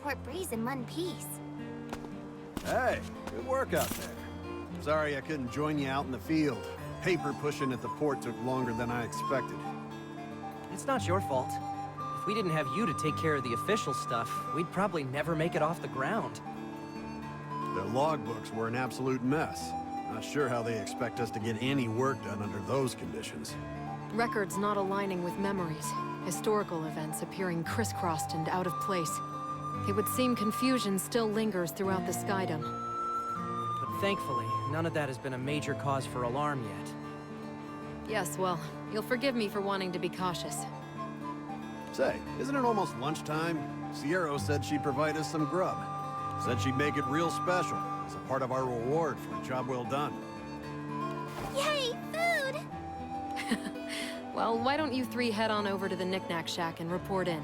Port Breeze in one piece. Hey, good work out there. Sorry I couldn't join you out in the field. Paper pushing at the port took longer than I expected. It's not your fault. If we didn't have you to take care of the official stuff, we'd probably never make it off the ground. Their logbooks were an absolute mess. Not sure how they expect us to get any work done under those conditions. Records not aligning with memories. Historical events appearing crisscrossed and out of place. It would seem confusion still lingers throughout the Skydom. But thankfully, none of that has been a major cause for alarm yet. Yes, well, you'll forgive me for wanting to be cautious. Say, isn't it almost lunchtime? Sierra said she'd provide us some grub. Said she'd make it real special, as a part of our reward for a job well done. Yay, food! Well, why don't you three head on over to the Knick-Knack Shack and report in?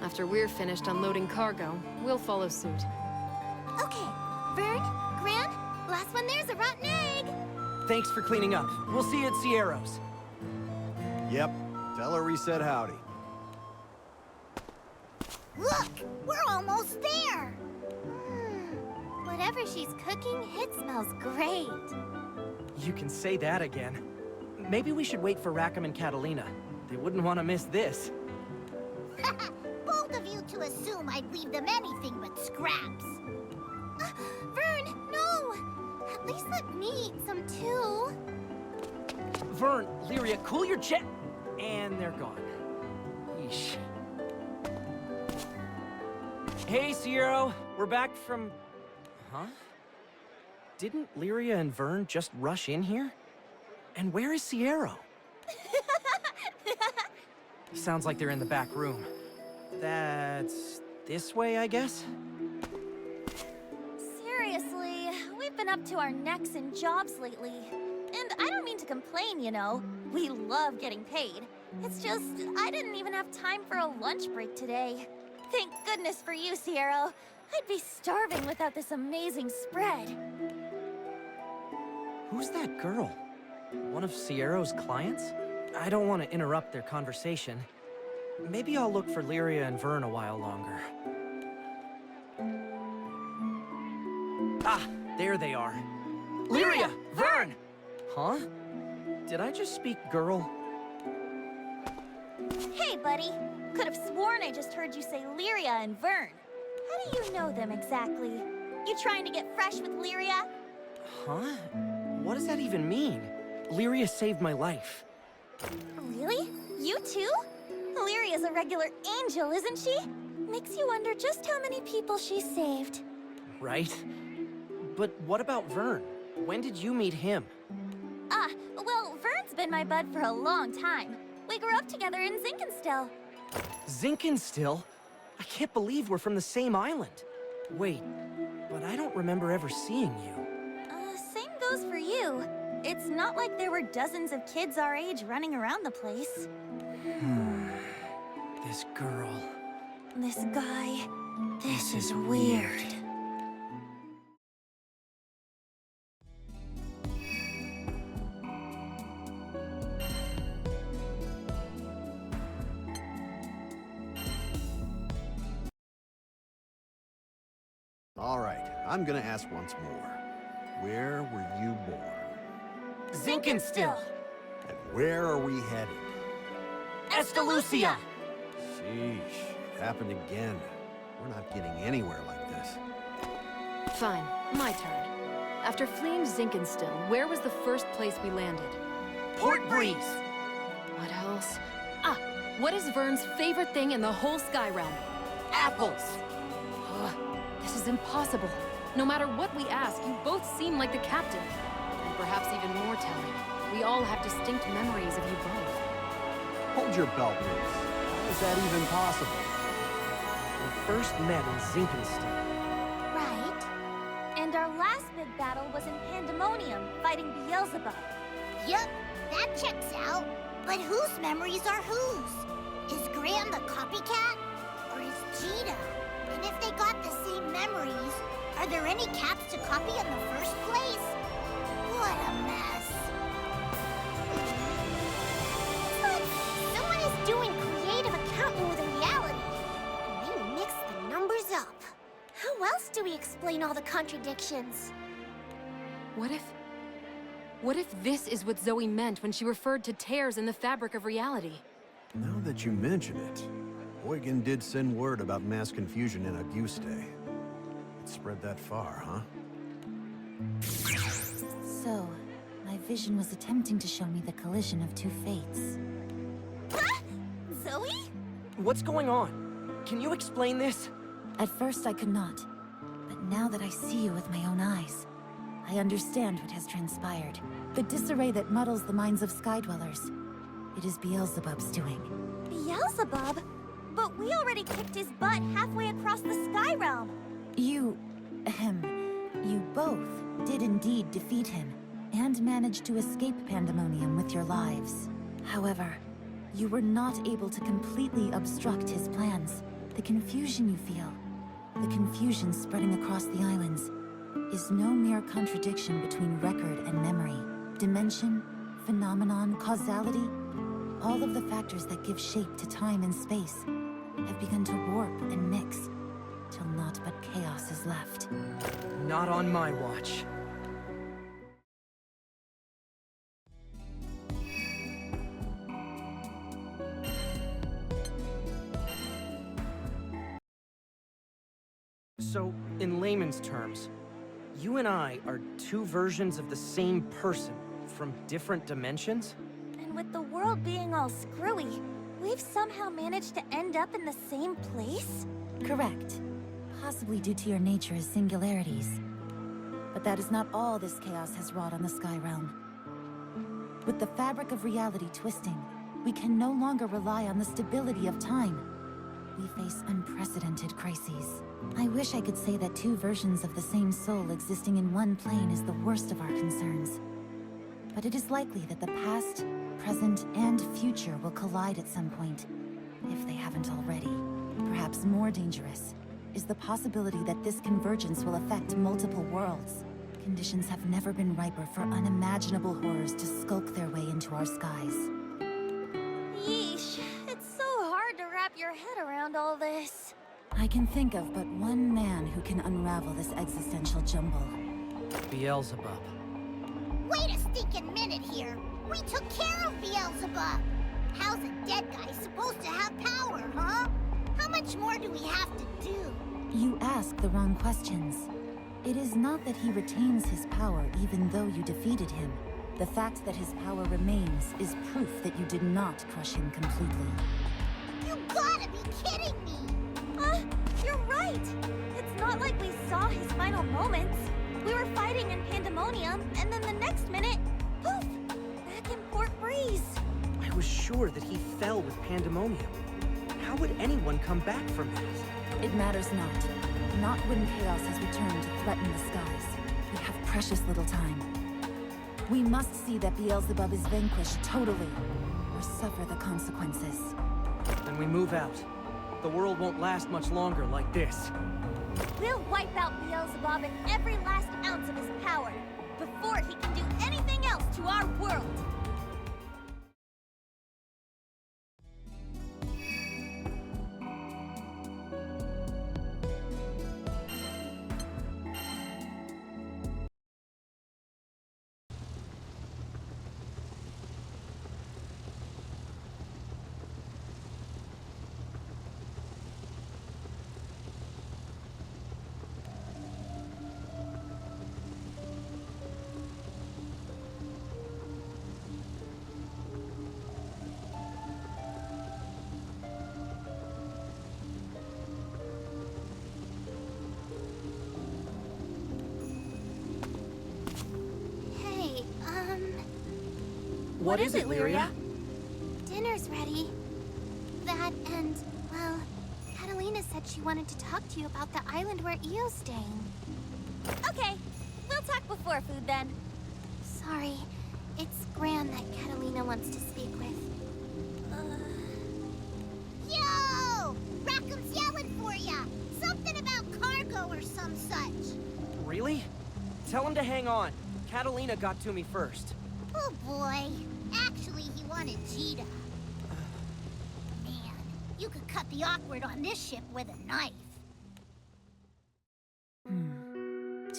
After we're finished unloading cargo, we'll follow suit. Okay, Vern, Gran, last one there's a rotten egg! Thanks for cleaning up. We'll see you at Sierra's. Yep, tell her we said howdy. Look, we're almost there! Whatever she's cooking, it smells great. You can say that again. Maybe we should wait for Rackham and Catalina. They wouldn't want to miss this. Bold of you to assume I'd leave them anything but scraps. Vern, no! At least let me eat some too. Vern, Lyria, cool your jet! And they're gone. Yeesh. Hey, Sierra. We're back from... Huh? Didn't Lyria and Vern just rush in here? And where is Sierra? Sounds like they're in the back room. That's... this way, I guess? Seriously, we've been up to our necks in jobs lately. And I don't mean to complain, you know. We love getting paid. It's just, I didn't even have time for a lunch break today. Thank goodness for you, Sierra. I'd be starving without this amazing spread. Who's that girl? One of Sierra's clients? I don't want to interrupt their conversation. Maybe I'll look for Lyria and Vern a while longer. Ah, there they are. Lyria! Vern! Huh? Did I just speak girl? Hey, buddy. Could have sworn I just heard you say Lyria and Vern. How do you know them exactly? You trying to get fresh with Lyria? Huh? What does that even mean? Lyria saved my life. Really? You too? Lyria's a regular angel, isn't she? Makes you wonder just how many people she saved. Right? But what about Vern? When did you meet him? Well, Vern's been my bud for a long time. We grew up together in Zinkenstill. Zinkenstill? I can't believe we're from the same island. Wait, but I don't remember ever seeing you. Same goes for you. It's not like there were dozens of kids our age running around the place. This girl... This guy... This is weird. All right, I'm gonna ask once more. Where were you born? Zinkenstill! And where are we headed? Estalucia! Sheesh, it happened again. We're not getting anywhere like this. Fine, my turn. After fleeing Zinkenstill, where was the first place we landed? Port Breeze! What else? Ah, what is Vern's favorite thing in the whole Sky Realm? Apples! Ugh, this is impossible. No matter what we ask, you both seem like the captain. And perhaps even more telling, we all have distinct memories of you both. Hold your belt, Reese. How is that even possible? We first met in Zinkenstill. Right. And our last big battle was in Pandemonium, fighting Beelzebub. Yup, that checks out. But whose memories are whose? Is Gran the copycat? Or is Cheetah? And if they got the same memories, are there any cats to copy in the first place? What a mess. It's like someone is doing creative accounting with reality. And they mix the numbers else do we explain all the contradictions? What if this is what Zoe meant when she referred to tears in the fabric of reality? Now that you mention it, Huygen did send word about mass confusion in Auguste. It spread that far, huh? So, my vision was attempting to show me the collision of two fates. Huh? Zoe? What's going on? Can you explain this? At first I could not, but now that I see you with my own eyes, I understand what has transpired. The disarray that muddles the minds of Skydwellers. It is Beelzebub's doing. Beelzebub? But we already kicked his butt halfway across the Sky Realm. You both did indeed defeat him, and managed to escape Pandemonium with your lives. However, you were not able to completely obstruct his plans. The confusion you feel, the confusion spreading across the islands, is no mere contradiction between record and memory. Dimension, phenomenon, causality, all of the factors that give shape to time and space have begun to warp and mix, till naught but chaos is left. Not on my watch. So, in layman's terms, you and I are two versions of the same person from different dimensions? And with the world being all screwy, we've somehow managed to end up in the same place? Correct. Possibly due to your nature as singularities. But that is not all this chaos has wrought on the Sky Realm. With the fabric of reality twisting, we can no longer rely on the stability of time. We face unprecedented crises. I wish I could say that two versions of the same soul existing in one plane is the worst of our concerns. But it is likely that the past, present, and future will collide at some point, if they haven't already. Perhaps more dangerous is the possibility that this convergence will affect multiple worlds. Conditions have never been riper for unimaginable horrors to skulk their way into our skies. Yeesh, it's so hard to wrap your head around all this. I can think of but one man who can unravel this existential jumble. Beelzebub. Wait a stinking minute here. We took care of Beelzebub. How's a dead guy supposed to have power, huh? How much more do we have to do? You ask the wrong questions. It is not that he retains his power even though you defeated him. The fact that his power remains is proof that you did not crush him completely. You gotta be kidding me! You're right! It's not like we saw his final moments. We were fighting in Pandemonium, and then the next minute, poof! Back in Port Breeze. I was sure that he fell with Pandemonium. How would anyone come back from that? It matters not. Not when chaos has returned to threaten the skies. We have precious little time. We must see that Beelzebub is vanquished totally, or suffer the consequences. Then we move out. The world won't last much longer like this. We'll wipe out Beelzebub and every last ounce of his power, before he can do anything else to our world! What is it, Lyria? Dinner's ready. That and, well, Catalina said she wanted to talk to you about the island where Io's staying. Okay, we'll talk before food then. Sorry, it's Gran that Catalina wants to speak with. Yo! Rackham's yelling for ya! Something about cargo or some such. Really? Tell him to hang on. Catalina got to me first. Oh boy. Actually, he wanted Cheetah. Man, you could cut the awkward on this ship with a knife.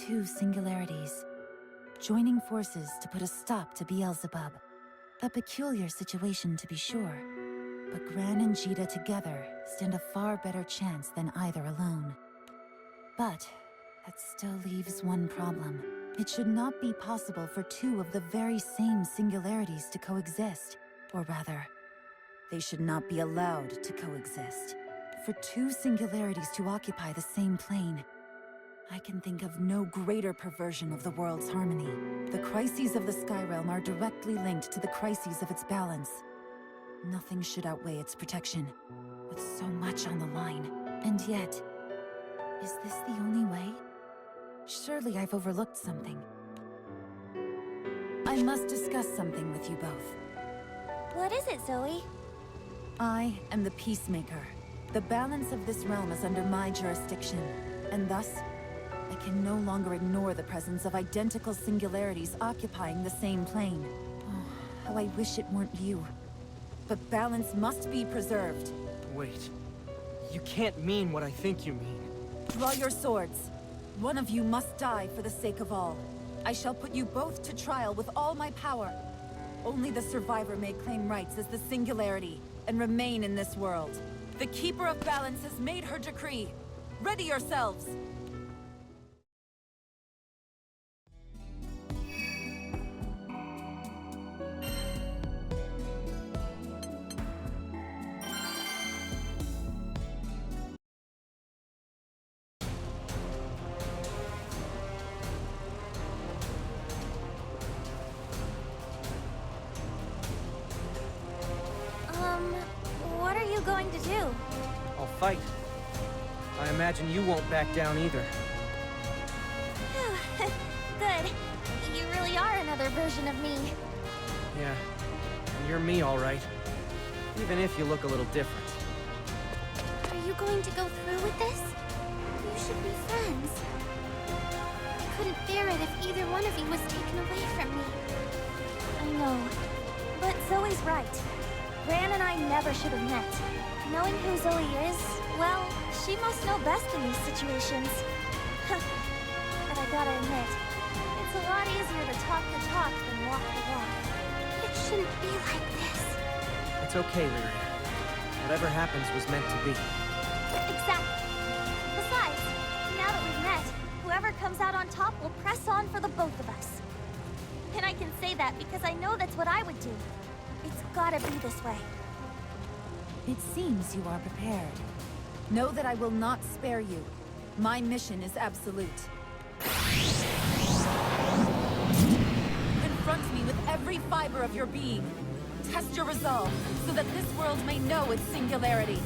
two singularities, joining forces to put a stop to Beelzebub. A peculiar situation to be sure, but Gran and Jita together stand a far better chance than either alone. But that still leaves one problem. It should not be possible for two of the very same singularities to coexist. Or rather, they should not be allowed to coexist. For two singularities to occupy the same plane, I can think of no greater perversion of the world's harmony. The crises of the Sky Realm are directly linked to the crises of its balance. Nothing should outweigh its protection, with so much on the line. And yet, is this the only way? Surely I've overlooked something. I must discuss something with you both. What is it, Zoe? I am the Peacemaker. The balance of this realm is under my jurisdiction, and thus, I can no longer ignore the presence of identical singularities occupying the same plane. Oh, how I wish it weren't you. But balance must be preserved. Wait. You can't mean what I think you mean. Draw your swords. One of you must die for the sake of all. I shall put you both to trial with all my power. Only the survivor may claim rights as the singularity and remain in this world. The Keeper of Balance has made her decree. Ready yourselves! What are you going to do? I'll fight. I imagine you won't back down either. Good. You really are another version of me. Yeah. And you're me, all right. Even if you look a little different. Are you going to go through with this? You should be friends. I couldn't bear it if either one of you was taken away from me. I know. But Zoe's right. Gran and I never should have met. Knowing who Zoe is, well, she must know best in these situations. But I gotta admit, it's a lot easier to talk the talk than walk the walk. It shouldn't be like this. It's okay, Lyria. Whatever happens was meant to be. Exactly. Besides, now that we've met, whoever comes out on top will press on for the both of us. And I can say that because I know that's what I would do. It's gotta be this way. It seems you are prepared. Know that I will not spare you. My mission is absolute. Confront me with every fiber of your being. Test your resolve, so that this world may know its singularity.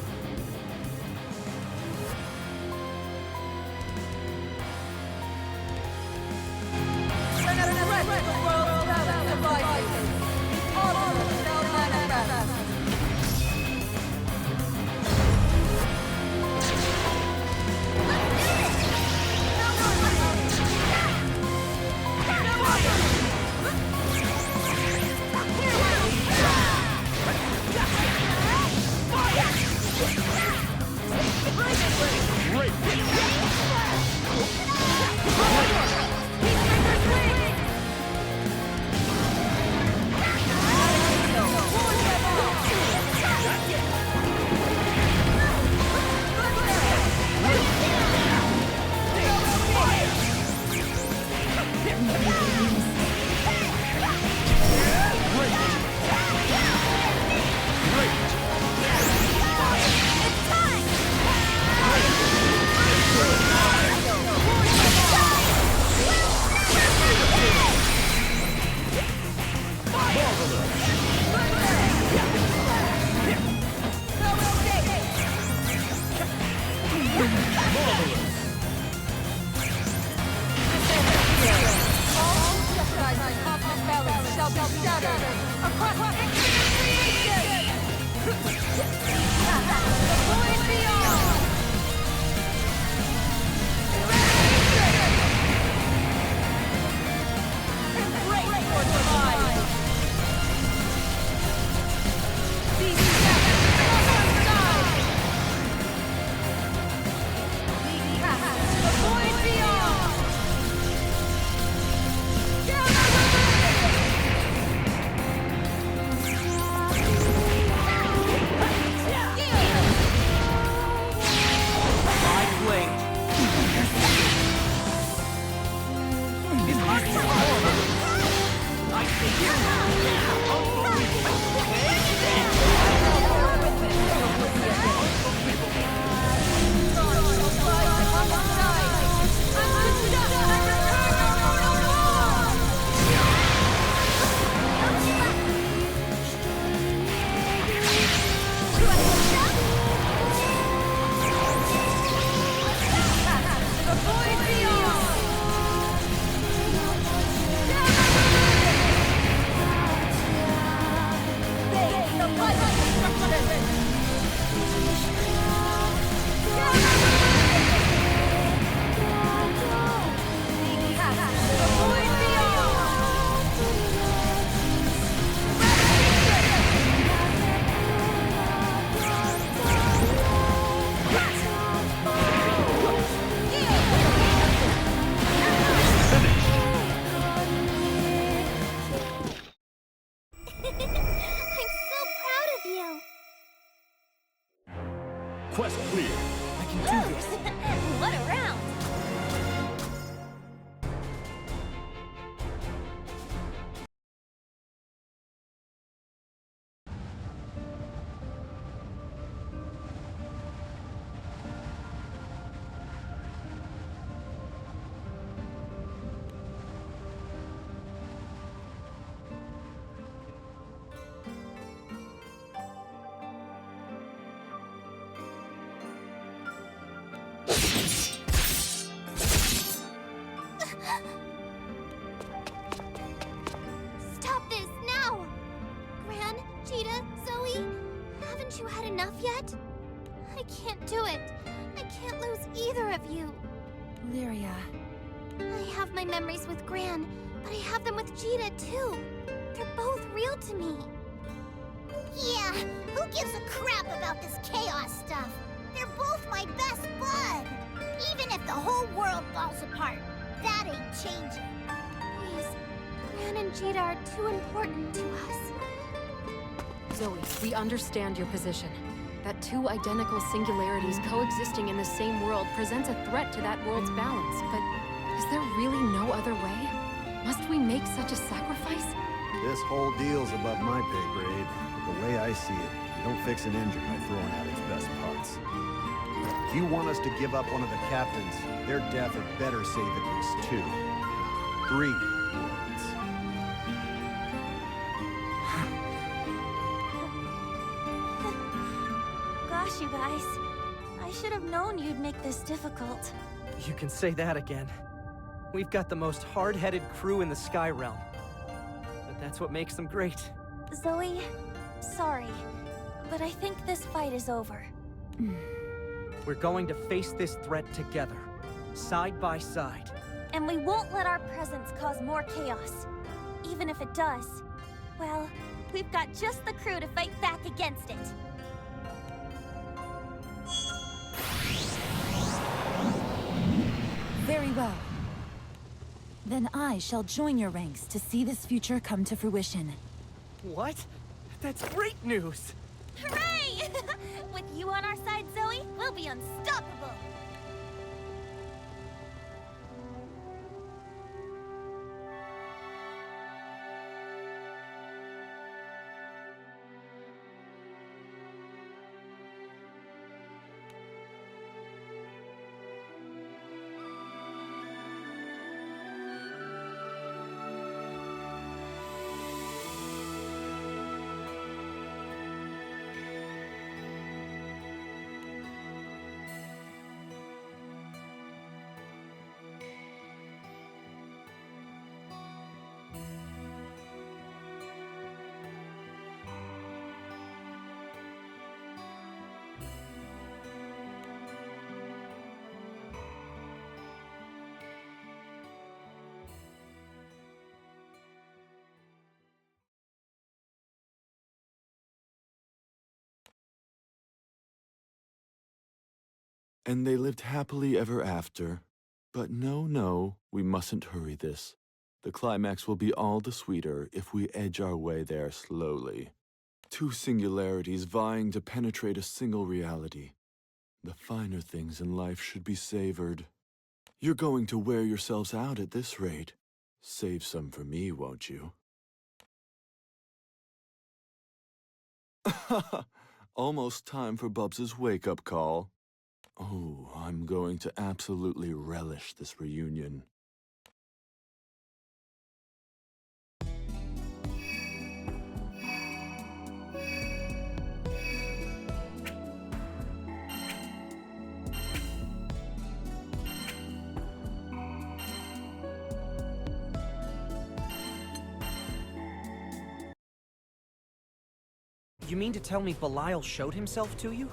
enough yet? I can't do it. I can't lose either of you. Lyria. I have my memories with Gran, but I have them with Jita too. They're both real to me. Yeah, who gives a crap about this chaos stuff? They're both my best bud. Even if the whole world falls apart, that ain't changing. Please, Gran and Jita are too important to us. Zoe, we understand your position. That two identical singularities coexisting in the same world presents a threat to that world's balance, but is there really no other way? Must we make such a sacrifice? This whole deal's above my pay grade. The way I see it, you don't fix an engine by throwing out its best parts. If you want us to give up one of the captains, their death had better save at least 2, 3 worlds. Gosh, you guys. I should have known you'd make this difficult. You can say that again. We've got the most hard-headed crew in the Sky Realm. But that's what makes them great. Zoe, sorry, but I think this fight is over. We're going to face this threat together, side by side. And we won't let our presence cause more chaos. Even if it does, well, we've got just the crew to fight back against it. Very well. Then I shall join your ranks to see this future come to fruition. What? That's great news! Hooray! With you on our side, Zoe, we'll be unstoppable! And they lived happily ever after. But no, we mustn't hurry this. The climax will be all the sweeter if we edge our way there slowly. Two singularities vying to penetrate a single reality. The finer things in life should be savored. You're going to wear yourselves out at this rate. Save some for me, won't you? Almost time for Bubs' wake-up call. Oh, I'm going to absolutely relish this reunion. You mean to tell me Belial showed himself to you?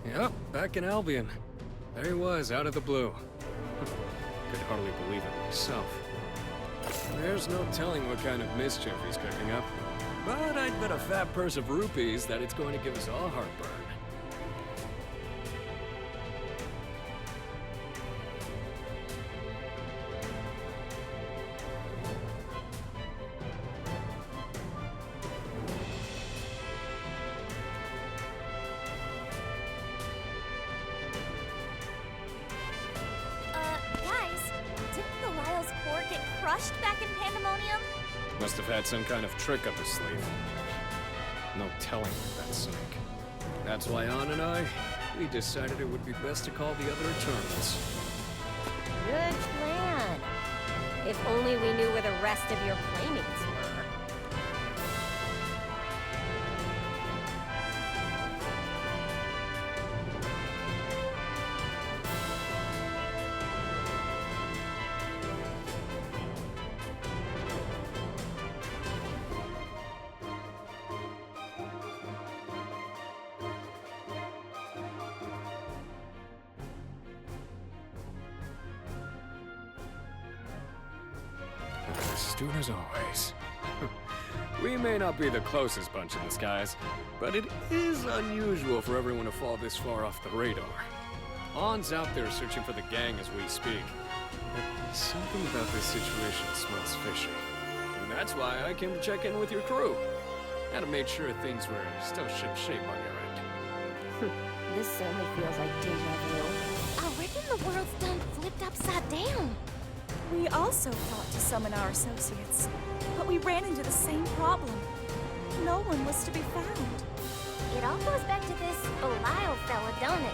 Yep, back in Albion. There he was, out of the blue. Could hardly believe it myself. There's no telling what kind of mischief he's cooking up. But I'd bet a fat purse of rupees that it's going to give us all heartburn. Crushed back in Pandemonium? Must have had some kind of trick up his sleeve. No telling with that snake. That's why Ann and I, we decided it would be best to call the other Eternals. Good plan. If only we knew where the rest of your playmates were. astute as always. We may not be the closest bunch in the skies, but it is unusual for everyone to fall this far off the radar. On's out there searching for the gang as we speak. But something about this situation smells fishy. And that's why I came to check in with your crew. Had to make sure things were still ship-shape on your end. This certainly feels like deja vu. I reckon the world's done flipped upside down. We also thought to summon our associates, but we ran into the same problem. No one was to be found. It all goes back to this Belial fella, don't it?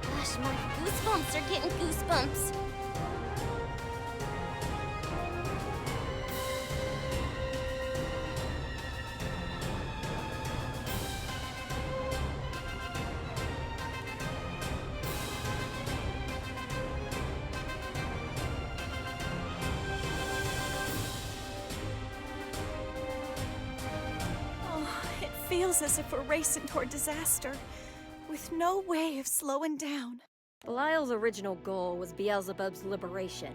Gosh, my goosebumps are getting goosebumps. Feels as if we're racing toward disaster, with no way of slowing down. Belial's original goal was Beelzebub's liberation.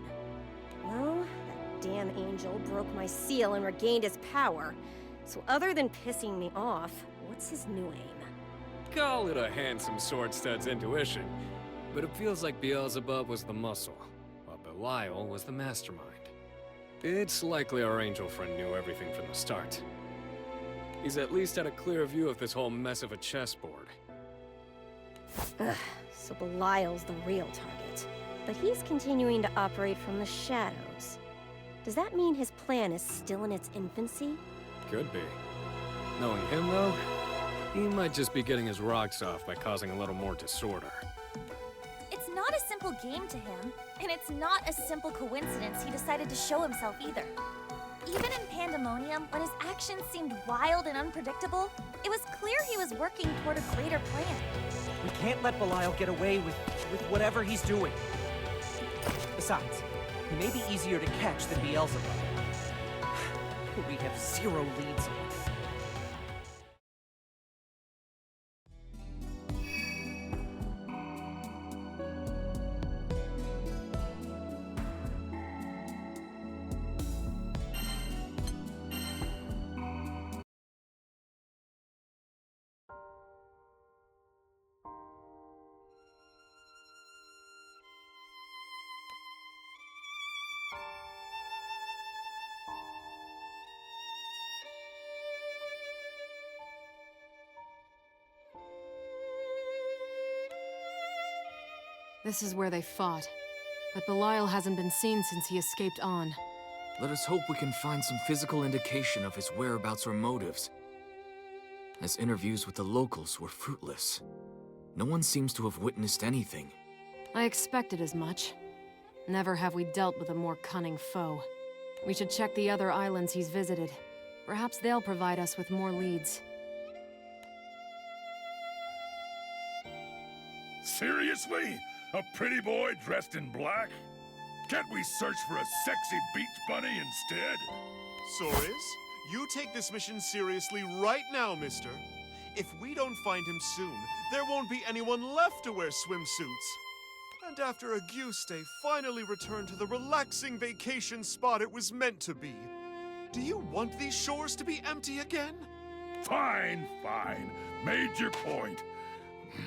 Well, that damn angel broke my seal and regained his power. So other than pissing me off, what's his new aim? Call it a handsome sword stud's intuition, but it feels like Beelzebub was the muscle, while Belial was the mastermind. It's likely our angel friend knew everything from the start. He's at least had a clear view of this whole mess of a chessboard. Ugh, so Belial's the real target. But he's continuing to operate from the shadows. Does that mean his plan is still in its infancy? Could be. Knowing him, though, he might just be getting his rocks off by causing a little more disorder. It's not a simple game to him, and it's not a simple coincidence he decided to show himself either. Even in Pandemonium, when his actions seemed wild and unpredictable, it was clear he was working toward a greater plan. We can't let Belial get away with whatever he's doing. Besides, he may be easier to catch than Beelzebub. We have zero leads on him. This is where they fought. But Belial hasn't been seen since he escaped on. Let us hope we can find some physical indication of his whereabouts or motives, as interviews with the locals were fruitless. No one seems to have witnessed anything. I expected as much. Never have we dealt with a more cunning foe. We should check the other islands he's visited. Perhaps they'll provide us with more leads. Seriously? A pretty boy dressed in black? Can't we search for a sexy beach bunny instead? Soris, you take this mission seriously right now, mister. If we don't find him soon, there won't be anyone left to wear swimsuits. And after a goose day finally returned to the relaxing vacation spot it was meant to be, do you want these shores to be empty again? Fine, fine. Made your point.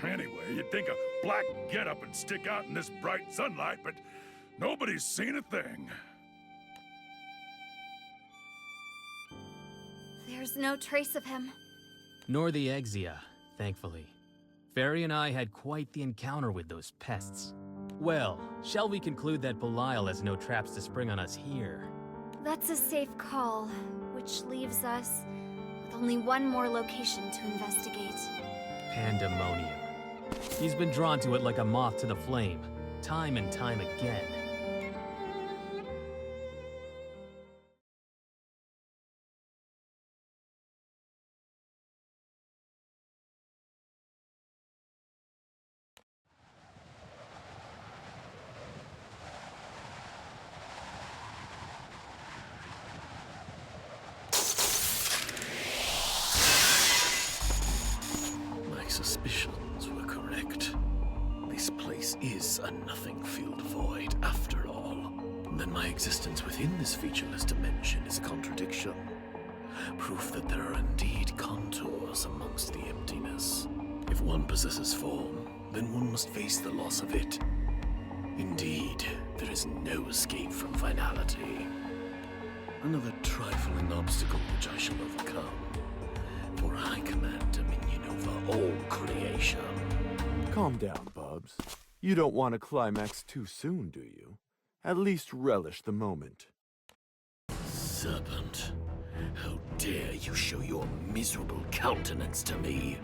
Anyway, you'd think a black getup would stick out in this bright sunlight, but nobody's seen a thing. There's no trace of him. Nor the Exia, thankfully. Fairy and I had quite the encounter with those pests. Well, shall we conclude that Belial has no traps to spring on us here? That's a safe call, which leaves us with only one more location to investigate. Pandemonium. He's been drawn to it like a moth to the flame, time and time again. My suspicions were correct. This place is a nothing-filled void after all. then my existence within this featureless dimension is a contradiction. Proof that there are indeed contours amongst the emptiness. If one possesses form, then one must face the loss of it. Indeed, there is no escape from finality. Another trifling obstacle which I shall overcome, for I command dominion over all creation. Calm down, Bubs. You don't want to climax too soon, do you? At least relish the moment. Serpent, how dare you show your miserable countenance to me?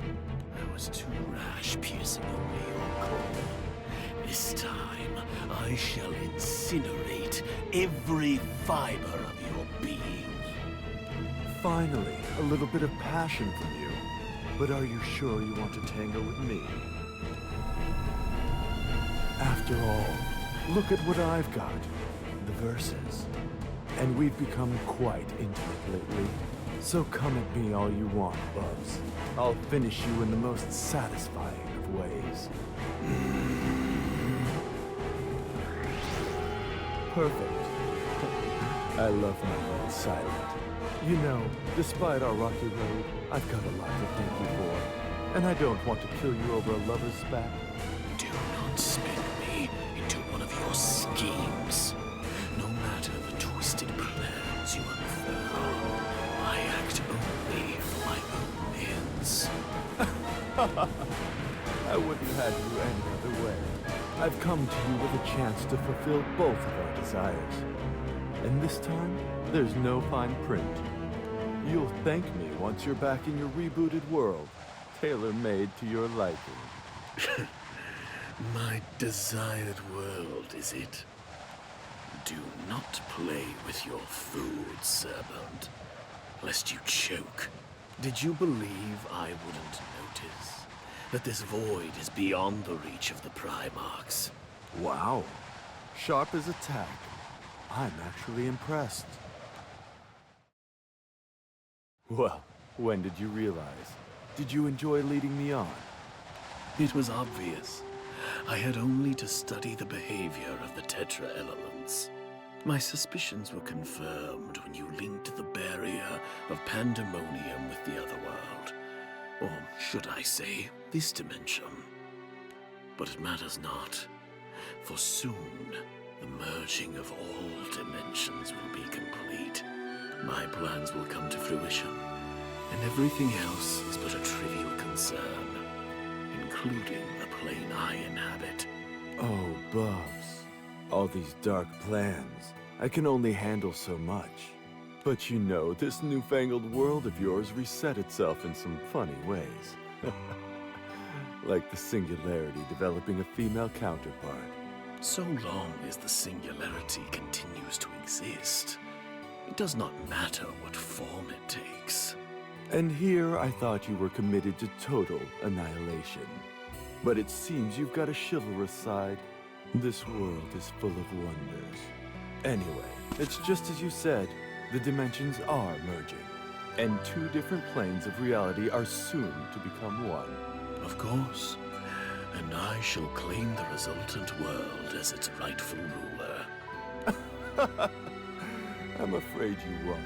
I was too rash, piercing only your core. This time, I shall incinerate every fiber of your being. Finally, a little bit of passion from you. But are you sure you want to tango with me? After all, look at what I've got. The Versus. And we've become quite intimate lately. So come at me all you want, Bubs. I'll finish you in the most satisfying of ways. Perfect. I love my little silent. You know, despite our rocky road, I've got a lot to thank you for. And I don't want to kill you over a lover's spat. Do not spin me into one of your schemes. No matter the twisted plans you unfurl, I act only for my own ends. I wouldn't have you any other way. I've come to you with a chance to fulfill both of our desires. And this time, there's no fine print. You'll thank me once you're back in your rebooted world, tailor-made to your liking. My desired world, is it? Do not play with your food, serpent, lest you choke. Did you believe I wouldn't notice that this void is beyond the reach of the Primarchs? Wow. Sharp as a tack. I'm actually impressed. Well, when did you realize? Did you enjoy leading me on? It was obvious. I had only to study the behavior of the Tetra elements. My suspicions were confirmed when you linked the barrier of pandemonium with the other world. Or should I say, this dimension. But it matters not, for soon the merging of all dimensions will be complete. My plans will come to fruition, and everything else is but a trivial concern, including the plane I inhabit. Oh, Bubs. All these dark plans. I can only handle so much. But you know, this newfangled world of yours reset itself in some funny ways. Like the singularity developing a female counterpart. So long as the singularity continues to exist, it does not matter what form it takes. And here I thought you were committed to total annihilation. But it seems you've got a chivalrous side. This world is full of wonders. Anyway, it's just as you said. The dimensions are merging. And two different planes of reality are soon to become one. Of course. And I shall claim the resultant world as its rightful ruler. I'm afraid you won't.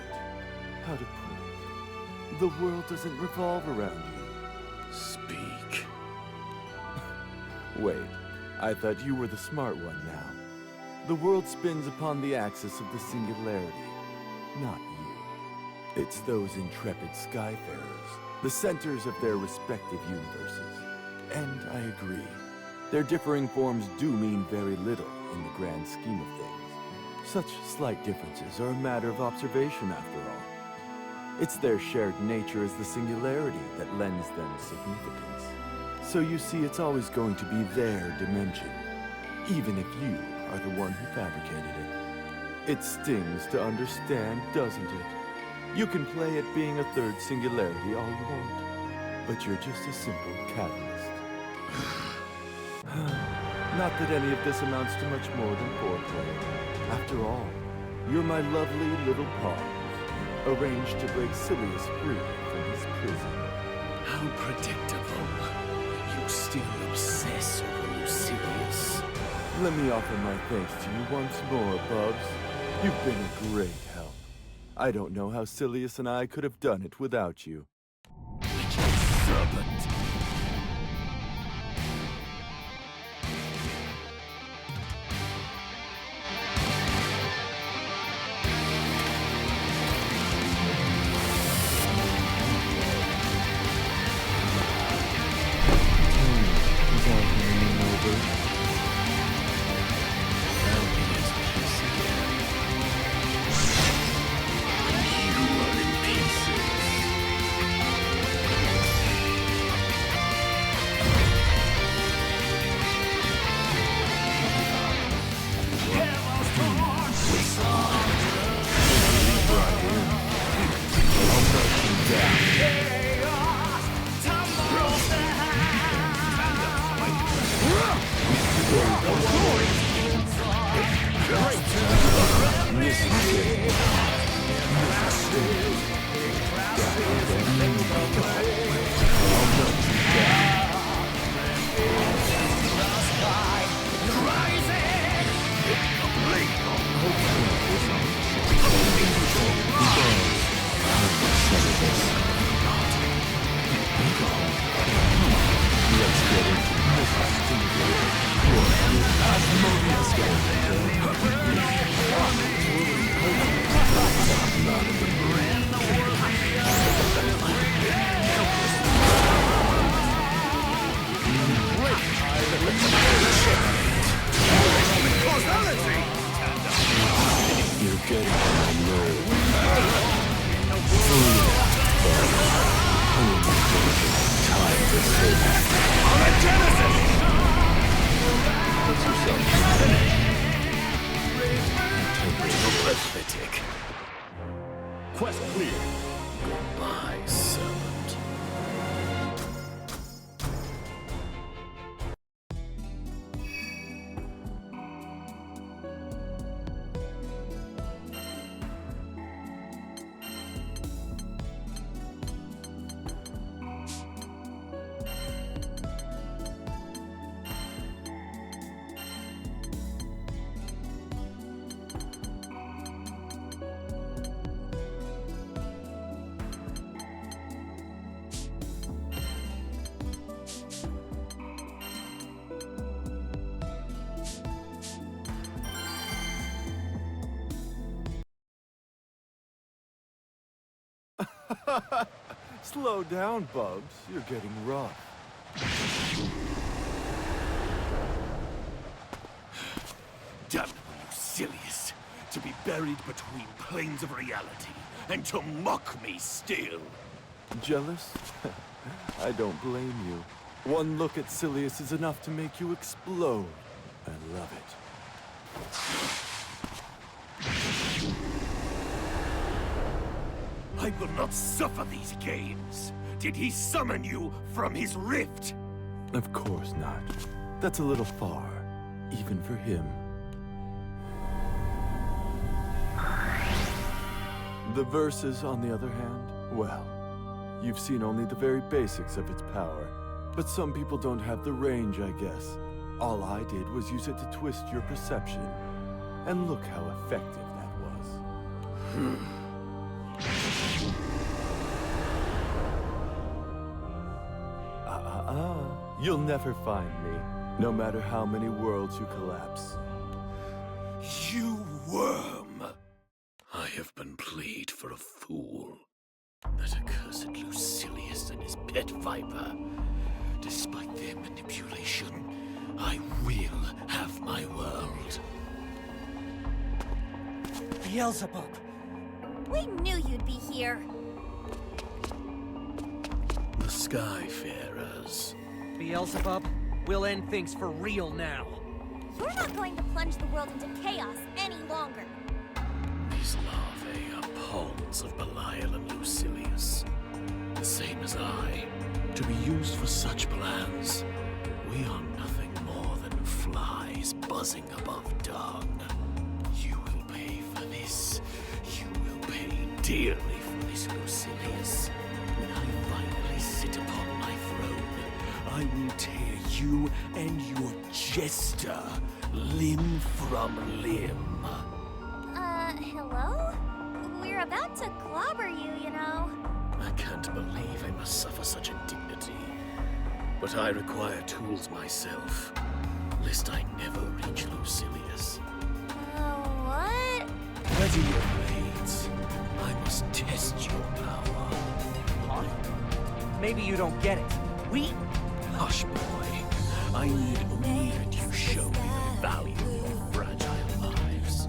How to put it? The world doesn't revolve around you. Speak. Wait, I thought you were the smart one now. The world spins upon the axis of the singularity, not you. It's those intrepid skyfarers, the centers of their respective universes. And I agree. Their differing forms do mean very little in the grand scheme of things. Such slight differences are a matter of observation after all. It's their shared nature as the singularity that lends them significance. So you see, it's always going to be their dimension, even if you are the one who fabricated it. It stings to understand, doesn't it? You can play at being a third singularity all you want, but you're just a simple catalyst. Not that any of this amounts to much more than foreplay. After all, you're my lovely little pawn, arranged to break Silius free from his prison. How predictable. You still obsess over Lucilius. Let me offer my thanks to you once more, Bubs. You've been a great help. I don't know how Silius and I could have done it without you. Serpent! Quest clear. Goodbye, servant. Slow down, Bubs. You're getting rough. Damnable Lucilius, to be buried between planes of reality, and to mock me still. Jealous? I don't blame you. One look at Silius is enough to make you explode. I love it. I will not suffer these games. Did he summon you from his rift? Of course not. That's a little far, even for him. The Versus, on the other hand, well, you've seen only the very basics of its power. But some people don't have the range, I guess. All I did was use it to twist your perception. And look how effective that was. You'll never find me, no matter how many worlds you collapse. You worm! I have been played for a fool. That accursed Lucilius and his pet viper. Despite their manipulation, I will have my world. Beelzebub! We knew you'd be here. The Skyfarers. Beelzebub, we'll end things for real now. You're not going to plunge the world into chaos any longer. These larvae are pawns of Belial and Lucilius. The same as I. To be used for such plans, we are nothing more than flies buzzing above dung. You will pay for this. You will pay dearly for this, Lucilius. When I finally sit upon my throne, I will tear you and your jester limb from limb. Hello? We're about to clobber you, you know. I can't believe I must suffer such indignity. But I require tools myself, lest I never reach Lucilius. What? Ready your blades. I must test your power. Huh? Maybe you don't get it. Hush, boy. I need only that you show me the value of your fragile lives.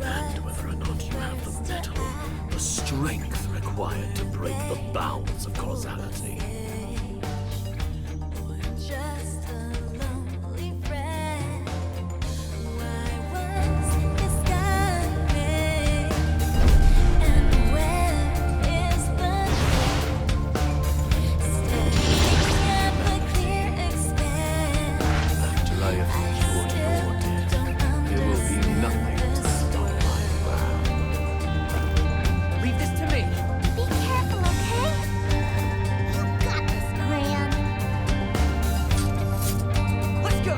And whether or not you have the mettle, the strength required to break the bounds of causality. Just a lonely friend. Why was this guy made? And where is the steady but clear expanse? After I have cured your death, there will be nothing to stop my wrath. Leave this to me. Be careful, okay? You got this, Gran. Let's go.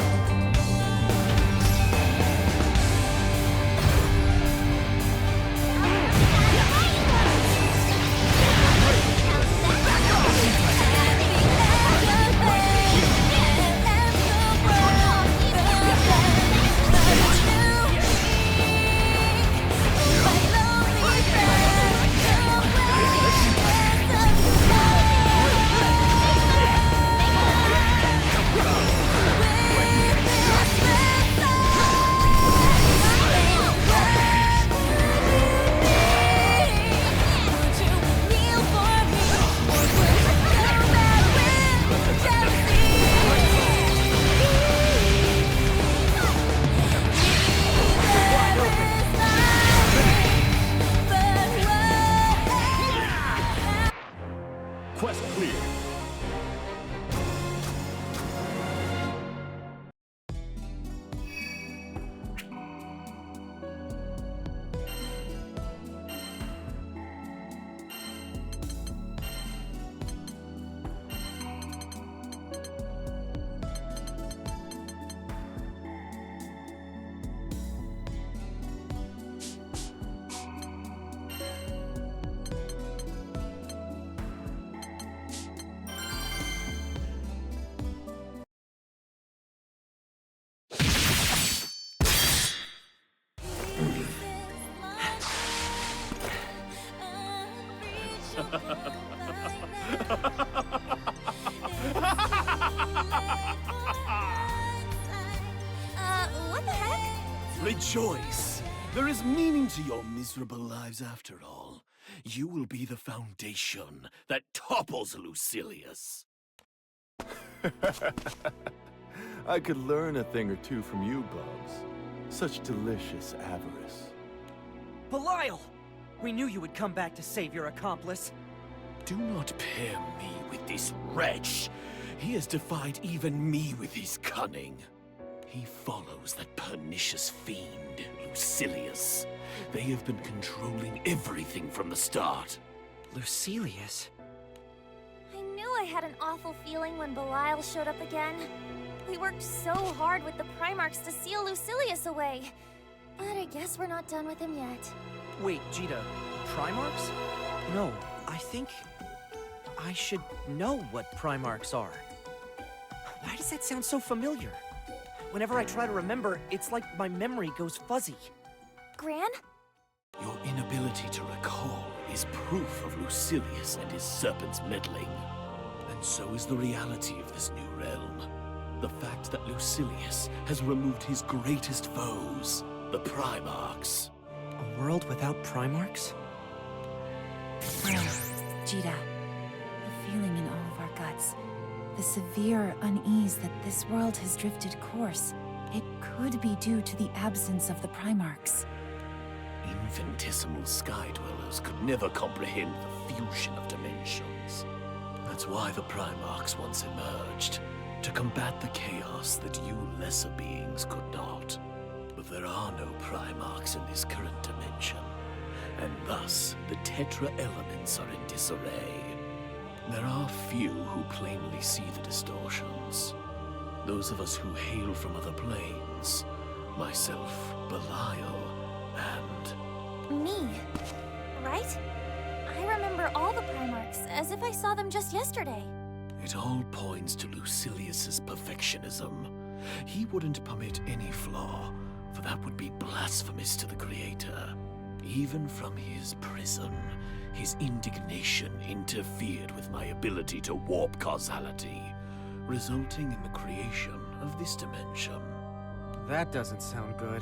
Quest clear. What the heck? Rejoice! There is meaning to your miserable lives after all. You will be the foundation that topples Lucilius. I could learn a thing or two from you, Bubs. Such delicious avarice. Belial! We knew you would come back to save your accomplice. Do not pair me with this wretch. He has defied even me with his cunning. He follows that pernicious fiend, Lucilius. They have been controlling everything from the start. Lucilius? I knew I had an awful feeling when Belial showed up again. We worked so hard with the Primarchs to seal Lucilius away. But I guess we're not done with him yet. Wait, Jita, Primarchs? No, I think I should know what Primarchs are. Why does that sound so familiar? Whenever I try to remember, it's like my memory goes fuzzy. Gran? Your inability to recall is proof of Lucilius and his serpent's meddling. And so is the reality of this new realm. The fact that Lucilius has removed his greatest foes, the Primarchs. A world without Primarchs? Gran, Jita, a feeling in all of our guts. The severe unease that this world has drifted course. It could be due to the absence of the Primarchs. Infinitesimal sky dwellers could never comprehend the fusion of dimensions. That's why the Primarchs once emerged, to combat the chaos that you lesser beings could not. But there are no Primarchs in this current dimension, and thus the Tetra elements are in disarray. There are few who plainly see the distortions. Those of us who hail from other planes, myself, Belial, and... Me, right? I remember all the Primarchs, as if I saw them just yesterday. It all points to Lucilius's perfectionism. He wouldn't permit any flaw, for that would be blasphemous to the Creator. Even from his prison, his indignation interfered with my ability to warp causality, resulting in the creation of this dimension. That doesn't sound good.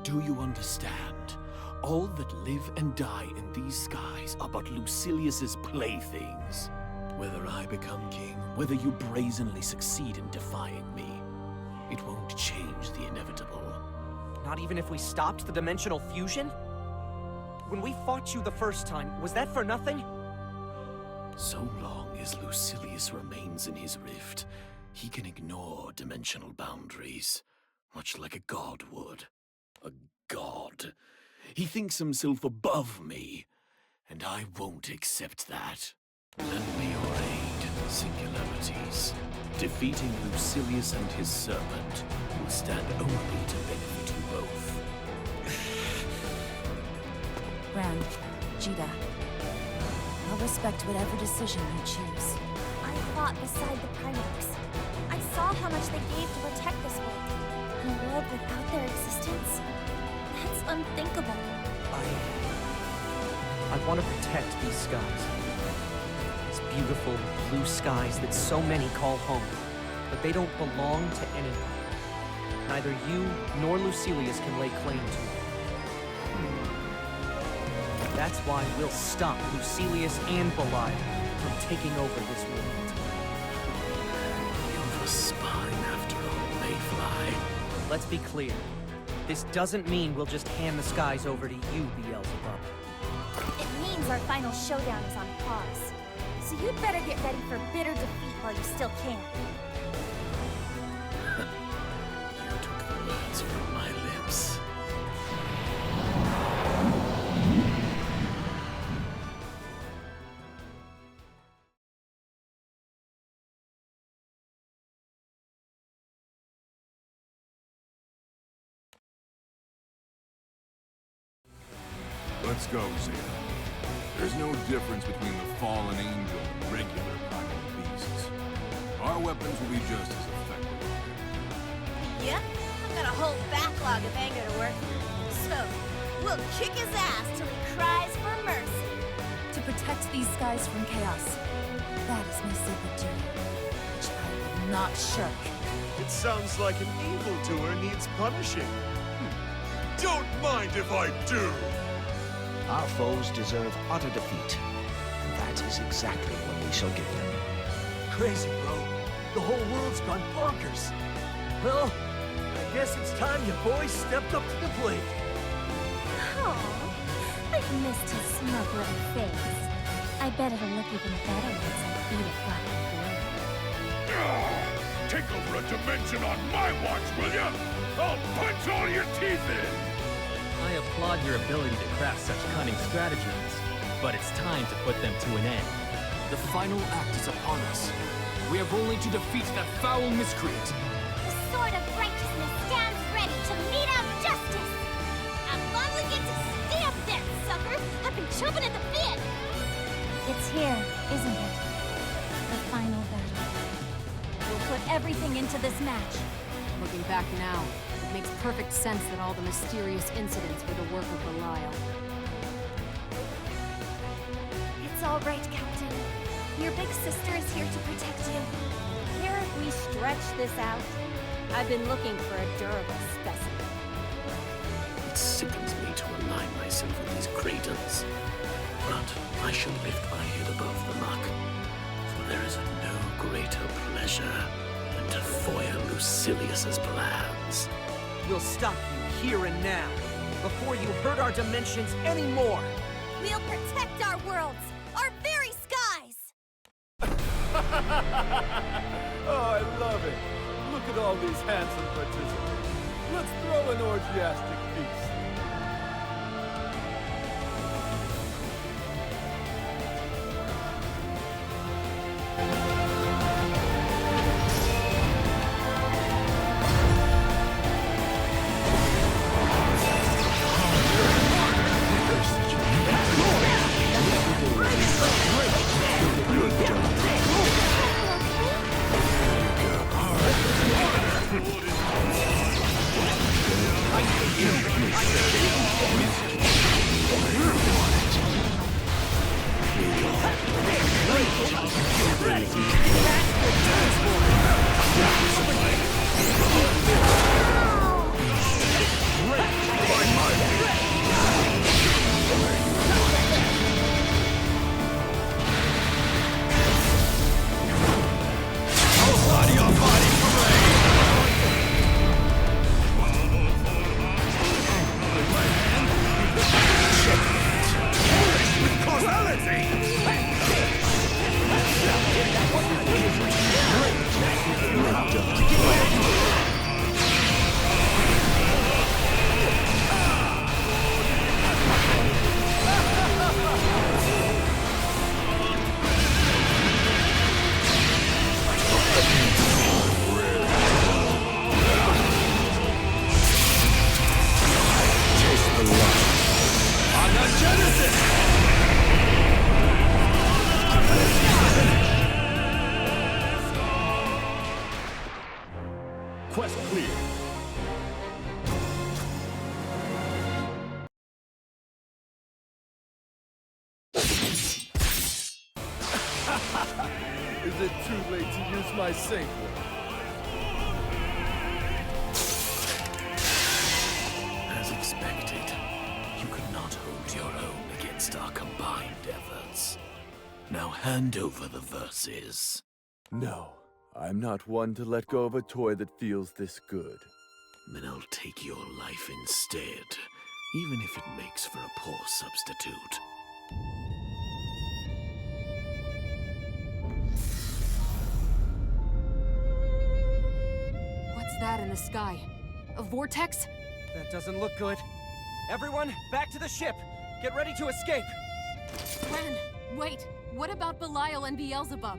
Do you understand? All that live and die in these skies are but Lucilius's playthings. Whether I become king, whether you brazenly succeed in defying me, it won't change the inevitable. Not even if we stopped the dimensional fusion? When we fought you the first time, was that for nothing? So long as Lucilius remains in his rift, he can ignore dimensional boundaries, much like a god would. A god. He thinks himself above me, and I won't accept that. Lend me your aid, singularities. Defeating Lucilius and his servant will stand only to benefit you both. Gran, Jita, I'll respect whatever decision you choose. I fought beside the Primarchs. I saw how much they gave to protect this world. In a world without their existence, that's unthinkable. I want to protect these skies. These beautiful blue skies that so many call home. But they don't belong to anyone. Neither you nor Lucilius can lay claim to them. That's why we'll stop Lucilius and Belial from taking over this world. You're a spine after all, Mayfly. Let's be clear. This doesn't mean we'll just hand the skies over to you, Beelzebub. It means our final showdown is on pause. So you'd better get ready for bitter defeat while you still can. You took the words from my lips. Let's go, Zia. There's no difference between the fallen angel and regular primal beasts. Our weapons will be just as effective. Yep, I've got a whole backlog of anger to work through. So, we'll kick his ass till he cries for mercy. To protect these skies from chaos, that is my sacred duty, which I will not shirk. It sounds like an evildoer needs punishing. Don't mind if I do! Our foes deserve utter defeat, and that is exactly what we shall give them. Crazy, bro. The whole world's gone bonkers. Well, I guess it's time you boys stepped up to the plate. Aw, I've missed his smug little face. I bet it'll look even better once I beat it black and blue. Take over a dimension on my watch, will ya? I'll punch all your teeth in! I applaud your ability to craft such cunning stratagems, but it's time to put them to an end. The final act is upon us. We have only to defeat that foul miscreant. The sword of righteousness stands ready to mete out justice! I finally get to stamp that sucker! I've been chomping at the bit! It's here, isn't it? The final battle. We'll put everything into this match. Looking back now, it makes perfect sense that all the mysterious incidents were the work of Belial. It's all right, Captain. Your big sister is here to protect you. Care if we stretch this out? I've been looking for a durable specimen. It sickens me to align myself with these craters. But I shall lift my head above the muck, for there is no greater pleasure than to foil Lucilius's plans. We'll stop you here and now, before you hurt our dimensions anymore! We'll protect our worlds, our very skies! Oh, I love it. Look at all these handsome participants. Let's throw an orgiastic feast. Quest clear. Is it too late to use my safe word? As expected, you could not hold your own against our combined efforts. Now hand over the verses. No, I'm not one to let go of a toy that feels this good. Then I'll take your life instead, even if it makes for a poor substitute. What's that in the sky? A vortex? That doesn't look good. Everyone, back to the ship! Get ready to escape! Gran, wait! What about Belial and Beelzebub?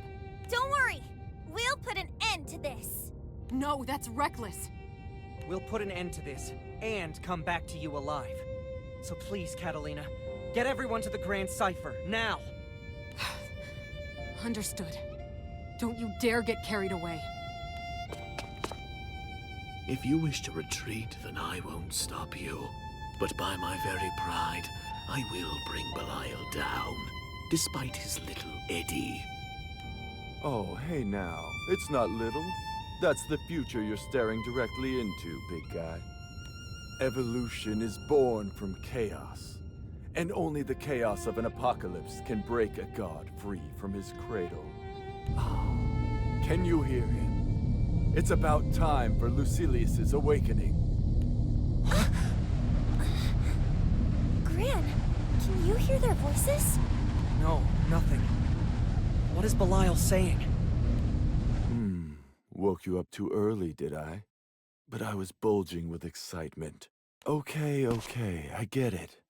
Don't worry! We'll put an end to this! No, that's reckless! We'll put an end to this, and come back to you alive. So please, Catalina, get everyone to the Grand Cipher, now! Understood. Don't you dare get carried away. If you wish to retreat, then I won't stop you. But by my very pride, I will bring Belial down, despite his little eddy. Oh, hey now. It's not little. That's the future you're staring directly into, big guy. Evolution is born from chaos. And only the chaos of an apocalypse can break a god free from his cradle. Ah, can you hear him? It's about time for Lucilius's awakening. Gran, can you hear their voices? No, nothing. What is Belial saying? Woke you up too early, did I? But I was bulging with excitement. Okay, I get it.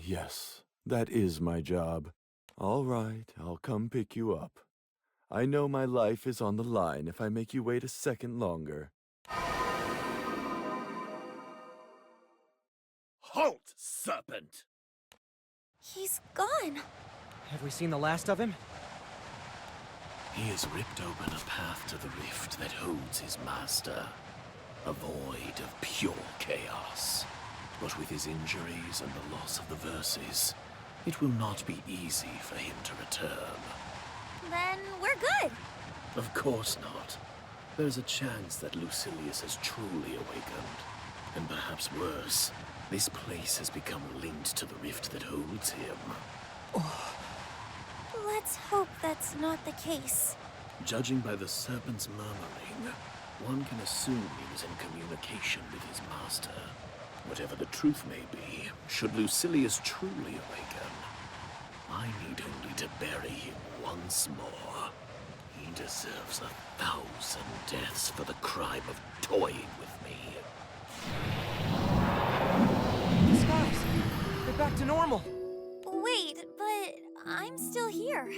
Yes, that is my job. All right, I'll come pick you up. I know my life is on the line if I make you wait a second longer. Halt, serpent! He's gone. Have we seen the last of him? He has ripped open a path to the rift that holds his master. A void of pure chaos. But with his injuries and the loss of the verses, it will not be easy for him to return. Then we're good. Of course not. There's a chance that Lucilius has truly awakened. And perhaps worse, this place has become linked to the rift that holds him. Let's hope that's not the case. Judging by the serpent's murmuring, one can assume he was in communication with his master. Whatever the truth may be, should Lucilius truly awaken, I need only to bury him once more. He deserves 1,000 deaths for the crime of toying with me. The skies! They're back to normal! Wait, but I'm still here.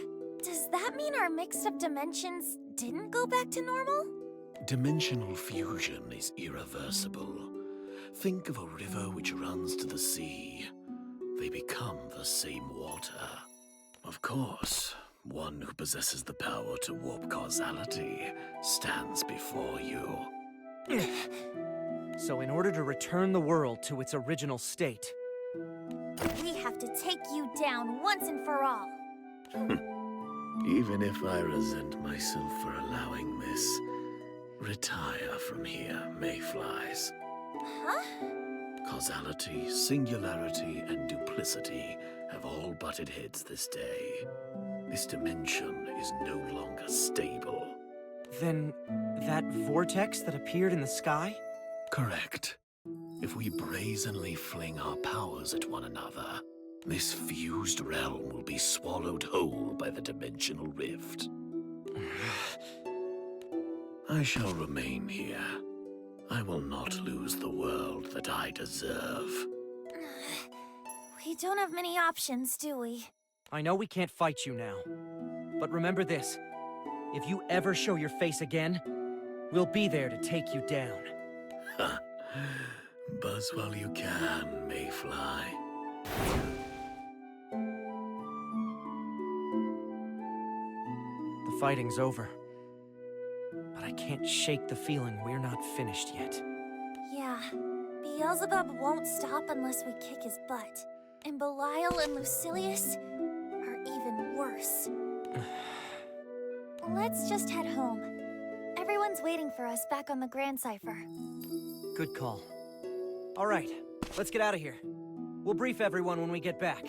Does that mean our mixed-up dimensions didn't go back to normal? Dimensional fusion is irreversible. Think of a river which runs to the sea. They become the same water. Of course, one who possesses the power to warp causality stands before you. So in order to return the world to its original state... We have to take you down once and for all. Even if I resent myself for allowing this, retire from here, mayflies. Huh? Causality, singularity, and duplicity have all butted heads this day. This dimension is no longer stable. Then, that vortex that appeared in the sky? Correct. If we brazenly fling our powers at one another, this fused realm will be swallowed whole by the dimensional rift. I shall remain here. I will not lose the world that I deserve. We don't have many options, do we? I know we can't fight you now. But remember this. If you ever show your face again, we'll be there to take you down. Ha! Buzz while you can, mayfly. The fighting's over. But I can't shake the feeling we're not finished yet. Yeah. Beelzebub won't stop unless we kick his butt. And Belial and Lucilius are even worse. Let's just head home. Everyone's waiting for us back on the Grand Cipher. Good call. All right, let's get out of here. We'll brief everyone when we get back.